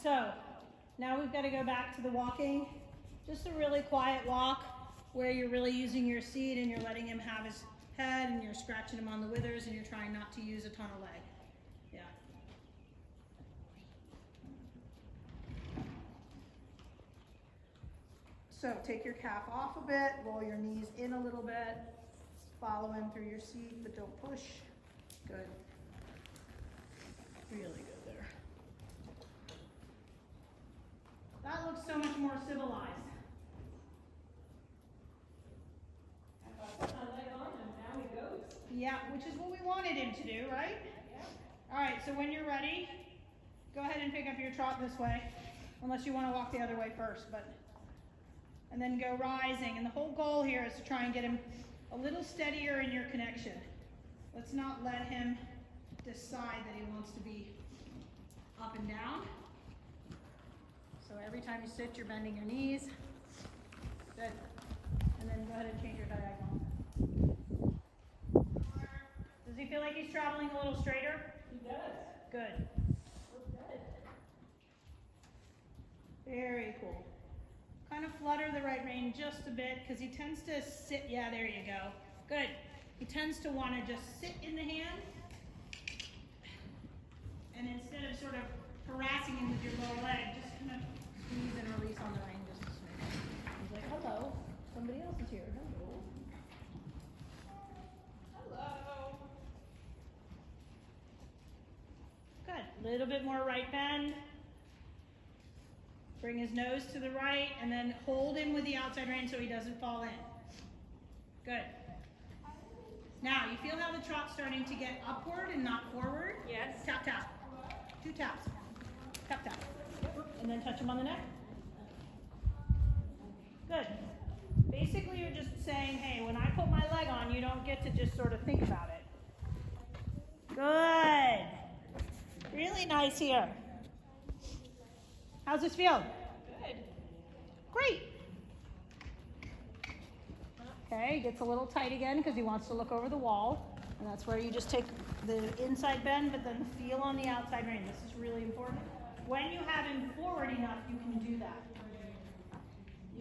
So now we've got to go back to the walking. Just a really quiet walk where you're really using your seat and you're letting him have his head and you're scratching him on the withers and you're trying not to use a ton of leg. Yeah. So take your calf off a bit, roll your knees in a little bit, follow him through your seat, but don't push. Good. Really good there. That looks so much more civilized. Yeah, which is what we wanted him to do, right? Yeah. All right, so when you're ready, go ahead and pick up your trot this way, unless you want to walk the other way first, and then go rising. And the whole goal here is to try and get him a little steadier in your connection. Let's not let him decide that he wants to be up and down. So every time you sit, you're bending your knees. Good. And then go ahead and change your diagonal. Does he feel like he's traveling a little straighter? He does. Good. Good. Very cool. Kind of flutter the right rein just a bit because he tends to sit. Yeah, there you go. Good. He tends to want to just sit in the hand. And instead of sort of harassing him with your lower leg, just kind of squeeze and release on the rein just a smidge. He's like, hello, somebody else is here. Hello. Hello. Good. A little bit more right bend. Bring his nose to the right and then hold him with the outside rein so he doesn't fall in. Good. Now, you feel how the trot's starting to get upward and not forward? Yes. Tap, tap. 2 taps. Tap, tap. And then touch him on the neck. Good. Basically, you're just saying, hey, when I put my leg on, you don't get to just sort of think about it. Good. Really nice here. How's this feel? Good. Great. Okay, gets a little tight again because he wants to look over the wall. And that's where you just take the inside bend, but then feel on the outside rein. This is really important. When you have him forward enough, you can do that.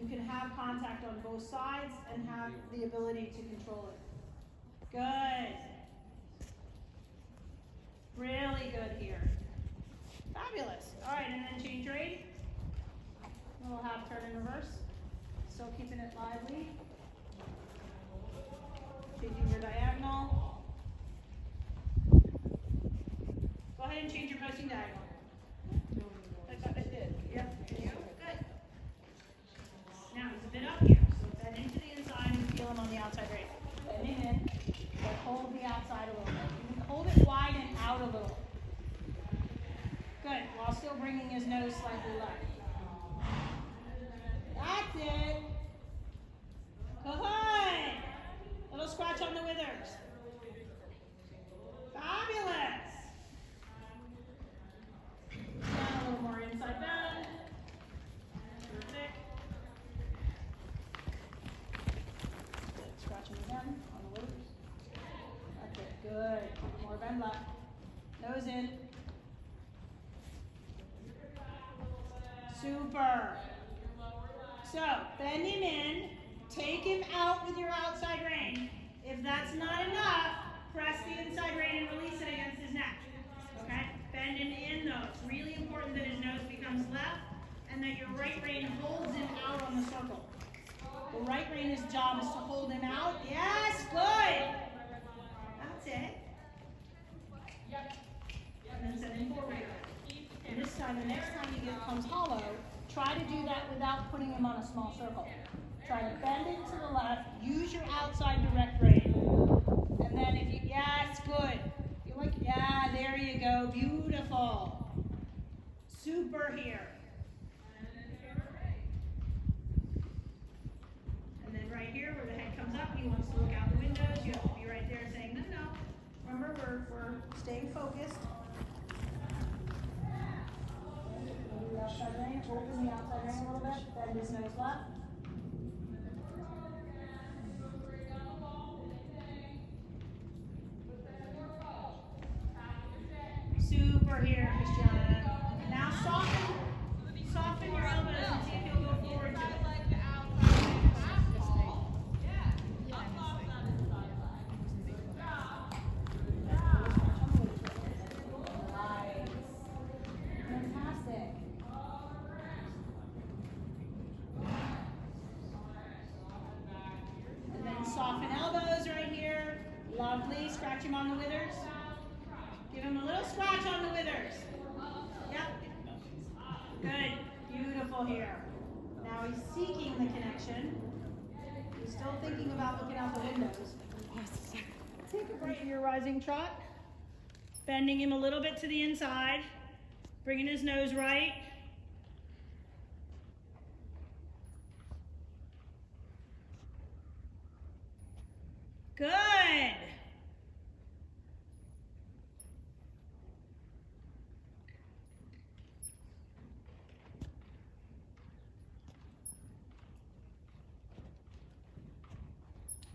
You can have contact on both sides and have the ability to control it. Good. Really good here. Fabulous. All right, and then change rein. A little half turn in reverse. Still keeping it lively. Changing your diagonal. Go ahead and change your posting diagonal. I did. Yep, there you go. Good. Now he's a bit up here, so bend into the inside and feel him on the outside rein. Bend him in, but hold the outside a little bit. You can hold it wide and out a little. Good, while still bringing his nose slightly left. That's it. Good. Little scratch on the withers. Fabulous. Now a little more inside bend. Perfect. Good. Scratching again on the withers. That's it. Good. More bend left. Nose in. Super. So, bend him in, take him out with your outside rein. If that's not enough, press the inside rein and release it against his neck. Okay? Bend him in though. It's really important that his nose becomes left and that your right rein holds him out on the circle. The right rein's job is to hold him out. Yes, good. That's it. And then send him forward. And this time, the next time he comes hollow, try to do that without putting him on a small circle. Try to bend it to the left, use your outside direct rein. And then if you, yes, good. You like, yeah, there you go, beautiful. Super here. And then right here where the head comes up, he wants to look out the windows. You have to be right there saying, no, no. Remember, we're staying focused. The outside rein, open the outside rein a little bit, bend his nose left. Super here, Christiana. Now soften Lovely. Scratch him on the withers. Give him a little scratch on the withers. Yep. Good. Beautiful here. Now he's seeking the connection. He's still thinking about looking out the windows. Take a break in your rising trot. Bending him a little bit to the inside. Bringing his nose right. Good.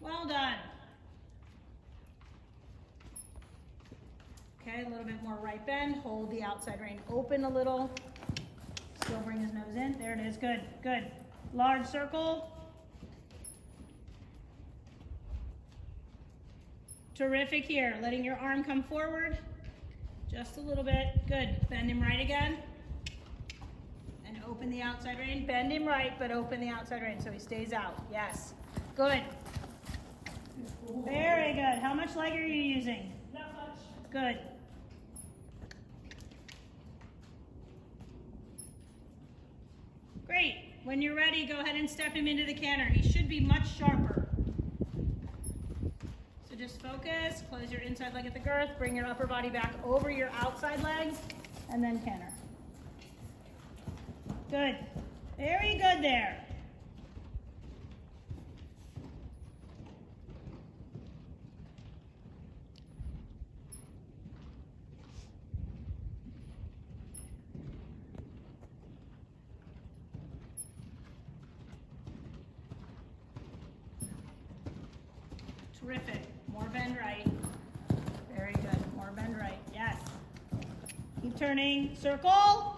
Well done. Okay, a little bit more right bend. Hold the outside rein open a little. Still bring his nose in. There it is. Good, good. Large circle. Terrific here. Letting your arm come forward. Just a little bit. Good. Bend him right again. And open the outside rein. Bend him right, but open the outside rein so he stays out. Yes. Good. Very good. How much leg are you using? Not much. Good. Great. When you're ready, go ahead and step him into the canter. He should be much sharper. So just focus, close your inside leg at the girth, bring your upper body back over your outside leg, and then canter. Good. Very good there. Terrific. More bend right. Very good. More bend right. Yes. Keep turning. Circle.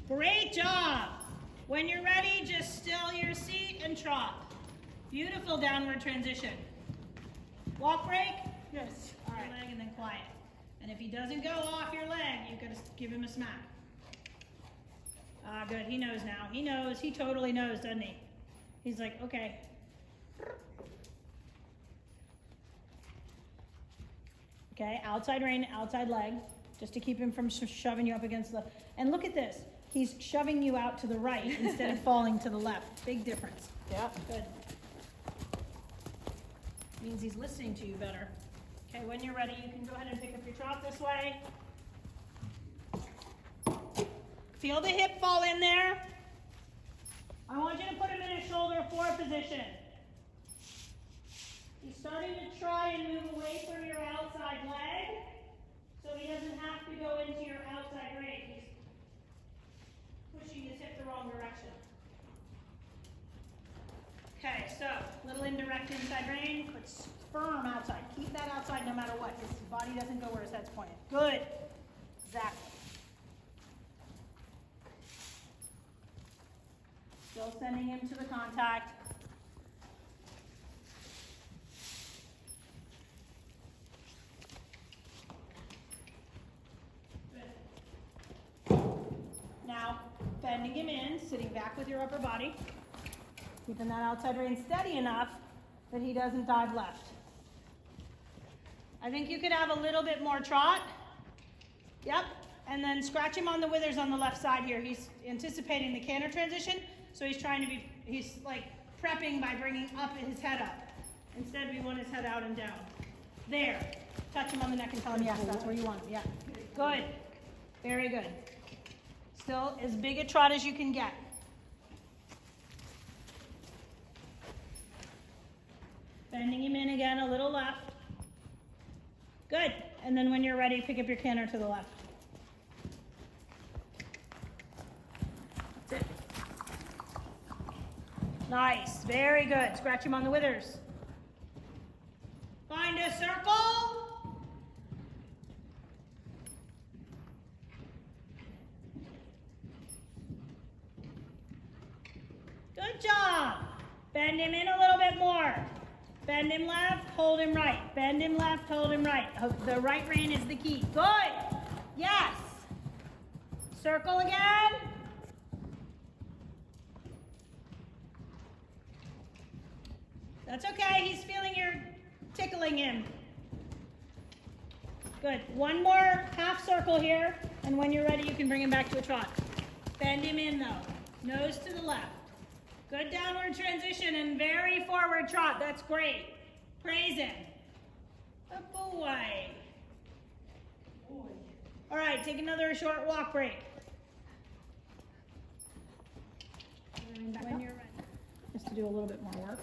Great job. When you're ready, just still your seat and trot. Beautiful downward transition. Walk break? Yes. All right. Leg and then quiet. And if he doesn't go off your leg, you gotta give him a smack. Ah, good. He knows now. He knows. He totally knows, doesn't he? He's like, okay. Okay, outside rein, outside leg, just to keep him from shoving you up against the, and look at this. He's shoving you out to the right instead of falling to the left. Big difference. Yeah. Good. Means he's listening to you better. Okay, when you're ready, you can go ahead and pick up your trot this way. Feel the hip fall in there. I want you to put him in a shoulder 4 position. He's starting to try and move away from your outside leg, so he doesn't have to go into your outside rein. He's pushing his hip the wrong direction. Okay, so little indirect inside rein, but firm outside. Keep that outside no matter what. His body doesn't go where his head's pointed. Good. Exactly. Still sending him to the contact. Good. Now, bending him in, sitting back with your upper body, keeping that outside rein steady enough that he doesn't dive left. I think you could have a little bit more trot. Yep. And then scratch him on the withers on the left side here. He's anticipating the canter transition. So he's trying to be, he's like prepping by bringing up his head up. Instead, we want his head out and down. There. Touch him on the neck and tell him, yes, that's where you want him. Yeah. Good. Very good. Still as big a trot as you can get. Bending him in again, a little left. Good. And then when you're ready, pick up your canter to the left. That's it. Nice, very good. Scratch him on the withers. Find a circle. Good job. Bend him in a little bit more. Bend him left, hold him right. Bend him left, hold him right. The right rein is the key. Good. Yes. Circle again. That's okay. He's feeling you're tickling him. Good. One more half circle here, and when you're ready, you can bring him back to a trot. Bend him in though. Nose to the left. Good downward transition and very forward trot. That's great. Praise him. Good boy. All right, take another short walk break. When you're ready. Just to do a little bit more work.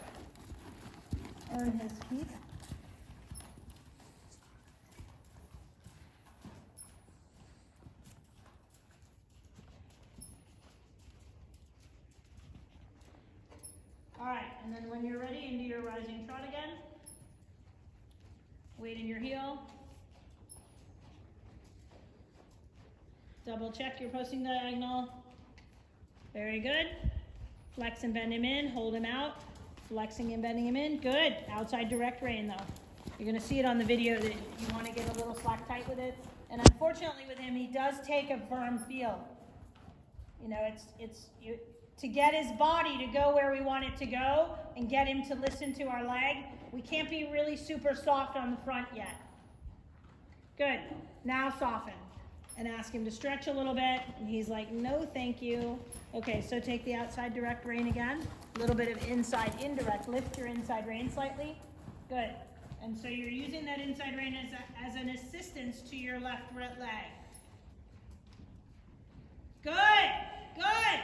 Earn his feet. All right, and then when you're ready, into your rising trot again. Weight in your heel. Double check your posting diagonal. Very good. Flex and bend him in, hold him out. Flexing and bending him in, good. Outside direct rein though. You're gonna see it on the video that you wanna get a little slack tight with it. And unfortunately with him, he does take a firm feel. You know, to get his body to go where we want it to go and get him to listen to our leg, we can't be really super soft on the front yet. Good, now soften and ask him to stretch a little bit. And he's like, no, thank you. Okay, so take the outside direct rein again. A little bit of inside indirect. Lift your inside rein slightly. Good. And so you're using that inside rein as an assistance to your left leg. Good, good.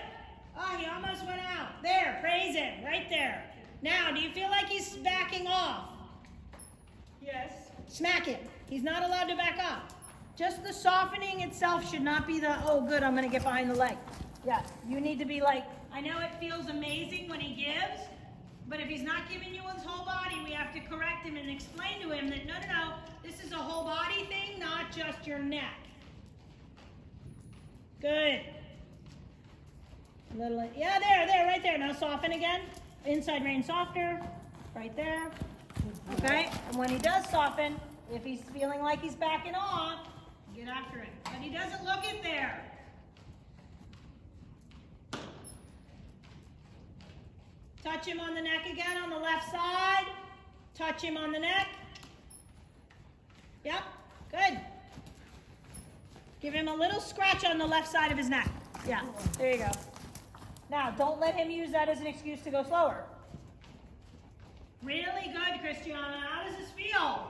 Oh, he almost went out. There, praise him, right there. Now, do you feel like he's backing off? Yes. Smack him. He's not allowed to back off. Just the softening itself should not be the, oh good, I'm gonna get behind the leg. Yeah, you need to be like, I know it feels amazing when he gives, but if he's not giving you his whole body, we have to correct him and explain to him that no, this is a whole body thing, not just your neck. Good. Yeah, there, right there. Now soften again. Inside rein softer, right there. Okay, and when he does soften, if he's feeling like he's backing off, get after him. But he doesn't look it there. Touch him on the neck again on the left side. Touch him on the neck. Yep, good. Give him a little scratch on the left side of his neck. Yeah, there you go. Now, don't let him use that as an excuse to go slower. Really good, Christiana. How does this feel?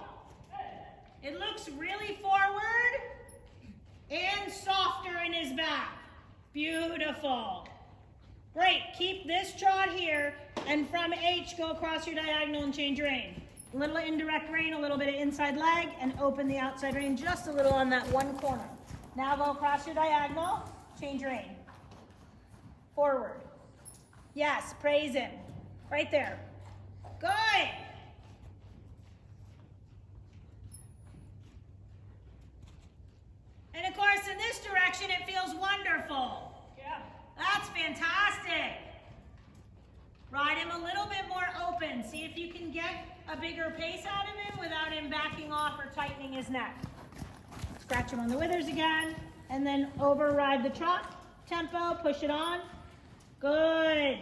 It looks really forward and softer in his back. Beautiful. Great. Keep this trot here, and from H, go across your diagonal and change rein. A little indirect rein, a little bit of inside leg, and open the outside rein just a little on that one corner. Now go across your diagonal, change rein. Forward. Yes, praise him. Right there. Good. And of course, in this direction, it feels wonderful. Yeah. That's fantastic. Ride him a little bit more open. See if you can get a bigger pace out of him without him backing off or tightening his neck. Scratch him on the withers again, and then override the trot tempo, push it on. Good.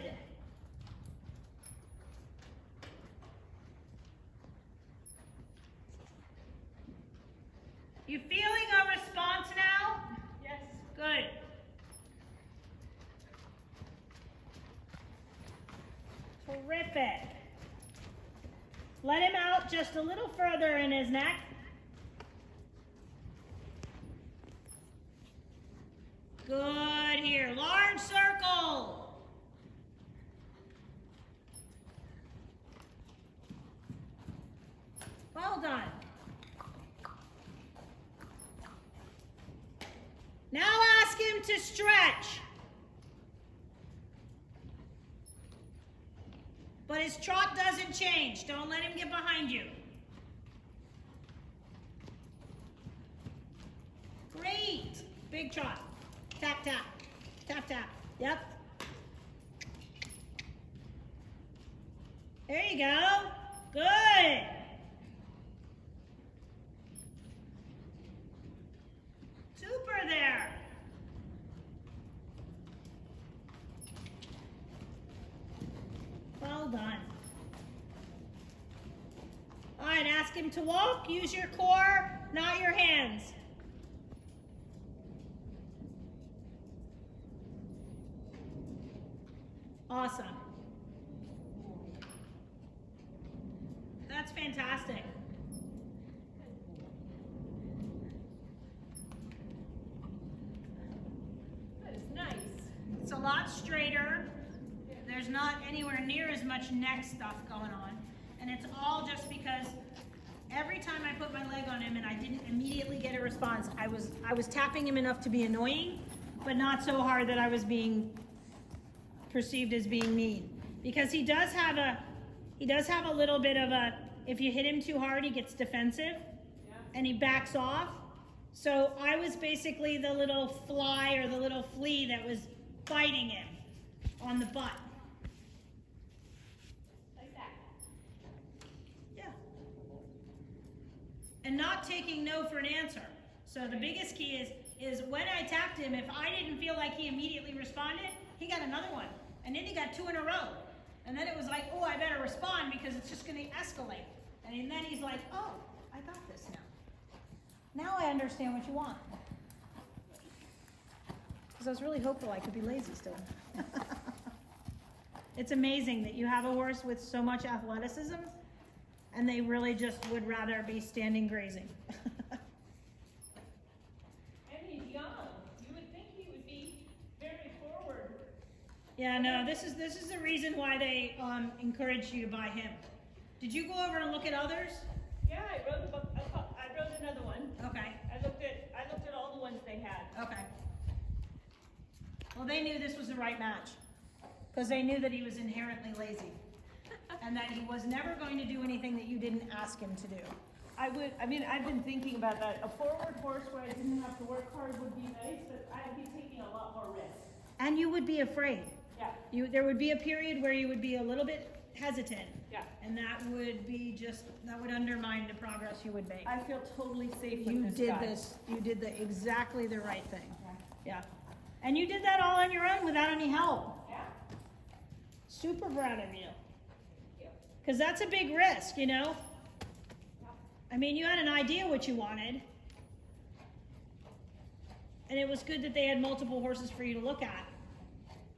You feeling a response now? Yes. Good. Terrific. Let him out just a little further in his neck. Good here. Large circle. Well done. Now ask him to stretch. But his trot doesn't change. Don't let him get behind you. Great. Big trot. Tap, tap. Tap, tap. Yep. There you go. Good. Super there. Well done. and ask him to walk. Use your core, not your hands. Awesome. That's fantastic. That is nice. It's a lot straighter. There's not anywhere near as much neck stuff going on. And it's all just because every time I put my leg on him and I didn't immediately get a response, I was tapping him enough to be annoying, but not so hard that I was being perceived as being mean. Because he does have a little bit of a, if you hit him too hard, he gets defensive and he backs off. So I was basically the little fly or the little flea that was biting him on the butt. Like that. Yeah. And not taking no for an answer. So the biggest key is when I tapped him, if I didn't feel like he immediately responded, he got another one. And then he got 2 in a row. And then it was like, oh, I better respond because it's just going to escalate. And then he's like, oh, I got this now. Now I understand what you want. Because I was really hopeful I could be lazy still. It's amazing that you have a horse with so much athleticism and they really just would rather be standing grazing. And he's young. You would think he would be very forward. Yeah, no, this is the reason why they encourage you to buy him. Did you go over and look at others? Yeah, I wrote a book. I wrote another one. Okay. I looked at all the ones they had. Okay. Well, they knew this was the right match because they knew that he was inherently lazy and that he was never going to do anything that you didn't ask him to do. I've been thinking about that. A forward horse where I didn't have to work hard would be nice, but I'd be taking a lot more risk. And you would be afraid. Yeah. There would be a period where you would be a little bit hesitant. Yeah. And that would undermine the progress you would make. I feel totally safe with You this did guy. this, you did exactly the right thing. Yeah. And you did that all on your own without any help. Yeah. Super proud of you. Yeah. Because that's a big risk, you know? I mean, you had an idea what you wanted. And it was good that they had multiple horses for you to look at.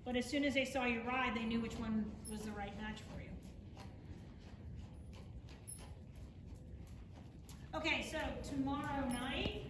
But as soon as they saw you ride, they knew which one was the right match for you. Okay, so tomorrow night,